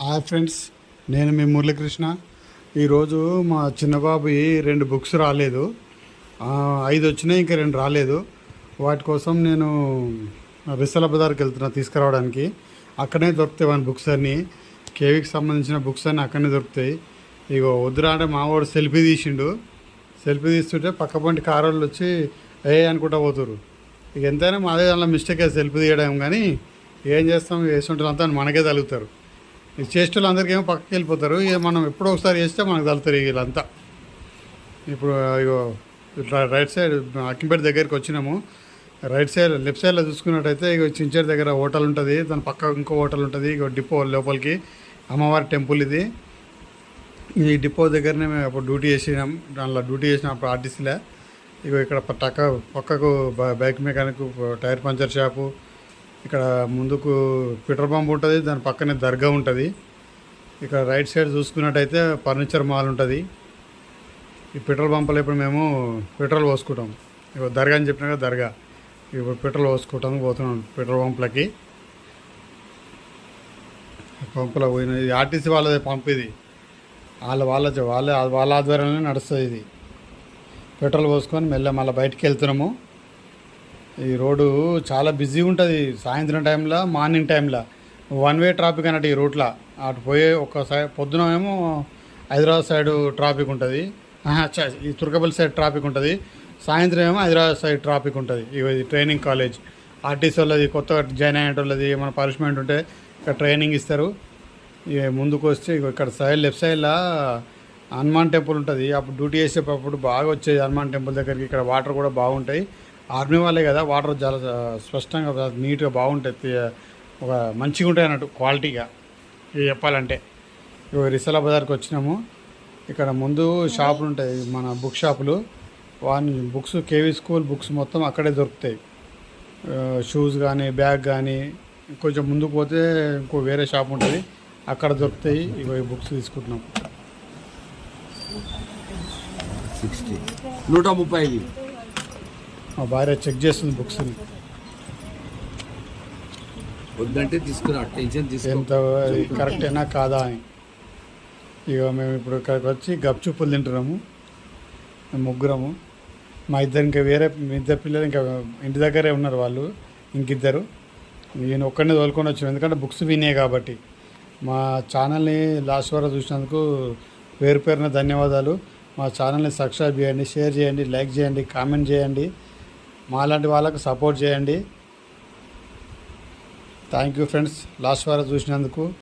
Hi friends, నేను మీ మురళీకృష్ణ. ఈరోజు మా చిన్నబాబు 2 బుక్స్ రాలేదు, 5 వచ్చినాయి, ఇంకా 2 రాలేదు. వాటి కోసం నేను రిసల బజార్కి వెళ్తున్నా తీసుకురావడానికి. అక్కడనే దొరుకుతాయి మన బుక్స్ అన్నీ, కేవీకి సంబంధించిన బుక్స్ అన్నీ అక్కడనే దొరుకుతాయి. ఇగో వద్దురా అంటే మావాడు సెల్ఫీ తీసిండు. సెల్ఫీ తీస్తుంటే పక్కపంటి కారోళ్ళు వచ్చి అనుకుంటా పోతురు. ఇక ఎంతైనా మాదే దానిలో మిస్టేక్ సెల్ఫీ తీయడం, కానీ ఏం చేస్తాం, వేసుకుంటారంతా మనకే తగులుతారు. ఈ చేష్టలు అందరికీ ఏమో పక్కకి వెళ్ళిపోతారు. ఇక మనం ఎప్పుడో ఒకసారి చేస్తే మనకు తగులుతారు వీళ్ళంతా. ఇప్పుడు ఇగో ఇట్లా రైట్ సైడ్ అక్కింపేట దగ్గరికి వచ్చినాము. రైట్ సైడ్ లెఫ్ట్ సైడ్లో చూసుకున్నట్టయితే ఇక చించేరు దగ్గర హోటల్ ఉంటుంది, దాని పక్క ఇంకో హోటల్ ఉంటుంది. ఇక డిపో లోపలికి అమ్మవారి టెంపుల్ ఇది. ఈ డిపో దగ్గరనే మేము అప్పుడు డ్యూటీ చేసినాం. దానిలో డ్యూటీ చేసినాం అప్పుడు ఆర్టీసీలో. ఇక ఇక్కడ పక్కకు bike mechanic, tyre puncture shop, ఇక్కడ ముందుకు పెట్రోల్ పంప్ ఉంటుంది, దాని పక్కనే దర్గా ఉంటుంది. ఇక్కడ రైట్ సైడ్ చూసుకున్నట్టయితే ఫర్నిచర్ మాల్ ఉంటుంది. ఈ పెట్రోల్ పంపులో ఇప్పుడు మేము పెట్రోల్ పోసుకుంటాం. ఇప్పుడు దర్గా అని చెప్పినా కదా, దర్గా ఇప్పుడు పెట్రోల్ పోసుకోవటానికి పోతున్నాం పెట్రోల్ పంపులకి. పంపులో పోయిన ఇది ఆర్టీసీ వాళ్ళదే పంపు. ఇది వాళ్ళ ఆధ్వర్యంలో నడుస్తుంది. ఇది పెట్రోల్ పోసుకొని మళ్ళీ బయటికి వెళ్తున్నాము. ఈ రోడ్డు చాలా బిజీగా ఉంటుంది సాయంత్రం టైంలో, మార్నింగ్ టైంలో. 1 వే ట్రాఫిక్ అన్నట్టు ఈ రూట్లో. అటు పోయే ఒక సైడ్ పొద్దున ఏమో హైదరాబాద్ సైడ్ ట్రాఫిక్ ఉంటుంది, ఈ తుర్కపల్లి సైడ్ ట్రాఫిక్ ఉంటుంది. సాయంత్రం ఏమో హైదరాబాద్ సైడ్ ట్రాఫిక్ ఉంటుంది. ఇది ట్రైనింగ్ కాలేజ్ ఆర్టీసీ వాళ్ళది, కొత్తగా జాయిన్ అయ్యే వాళ్ళది ఏమైనా పనిష్మెంట్ ఉంటే ఇక్కడ ట్రైనింగ్ ఇస్తారు. ఇక ముందుకు వస్తే ఇక్కడ సైడ్ లెఫ్ట్ సైడ్లో హనుమాన్ టెంపుల్ ఉంటుంది. అప్పుడు డ్యూటీ చేసేటప్పుడు బాగా వచ్చేది హనుమాన్ టెంపుల్ దగ్గరికి. ఇక్కడ వాటర్ కూడా బాగుంటాయి. ఆర్మీ వాళ్ళే కదా, వాటర్ చాలా స్పష్టంగా నీట్గా బాగుంటాయి, ఒక మంచిగా ఉంటాయి అన్నట్టు క్వాలిటీగా. ఇవి చెప్పాలంటే రిసల బజార్కి వచ్చినాము. ఇక్కడ ముందు షాపులు ఉంటాయి, మన బుక్ షాపులు. బుక్స్ కేవీ స్కూల్ బుక్స్ మొత్తం అక్కడే దొరుకుతాయి. షూస్ కానీ, బ్యాగ్ కానీ. కొంచెం ముందుకు పోతే ఇంకో వేరే షాప్ ఉంటుంది, అక్కడ దొరుకుతాయి. ఈ బుక్స్ తీసుకుంటున్నాం. 130. మా భార్య చెక్ చేస్తుంది బుక్స్ని, వద్దంటే తీసుకురా, టెన్షన్ ఎంత కరెక్టేనా కాదా అని. ఇక మేము ఇప్పుడు ఇక్కడికి వచ్చి గప్చుప్పులు తింటున్నాము, ముగ్గురము. మా ఇద్దరు ఇంకా వేరే ఇద్దరు పిల్లలు ఇంకా ఇంటి దగ్గరే ఉన్నారు, వాళ్ళు ఇంకిద్దరు. నేను ఒక్కడిని తోలుకొని వచ్చాను, ఎందుకంటే బుక్స్ వినే కాబట్టి. మా ఛానల్ని లాస్ట్ వరకు చూసినందుకు పేరు పేరున ధన్యవాదాలు. మా ఛానల్ని సబ్స్క్రైబ్ చేయండి, షేర్ చేయండి, లైక్ చేయండి, కామెంట్ చేయండి. మాలాంటి వాళ్ళకు సపోర్ట్ చేయండి. థ్యాంక్ యూ ఫ్రెండ్స్, లాస్ట్ వరకు చూసినందుకు.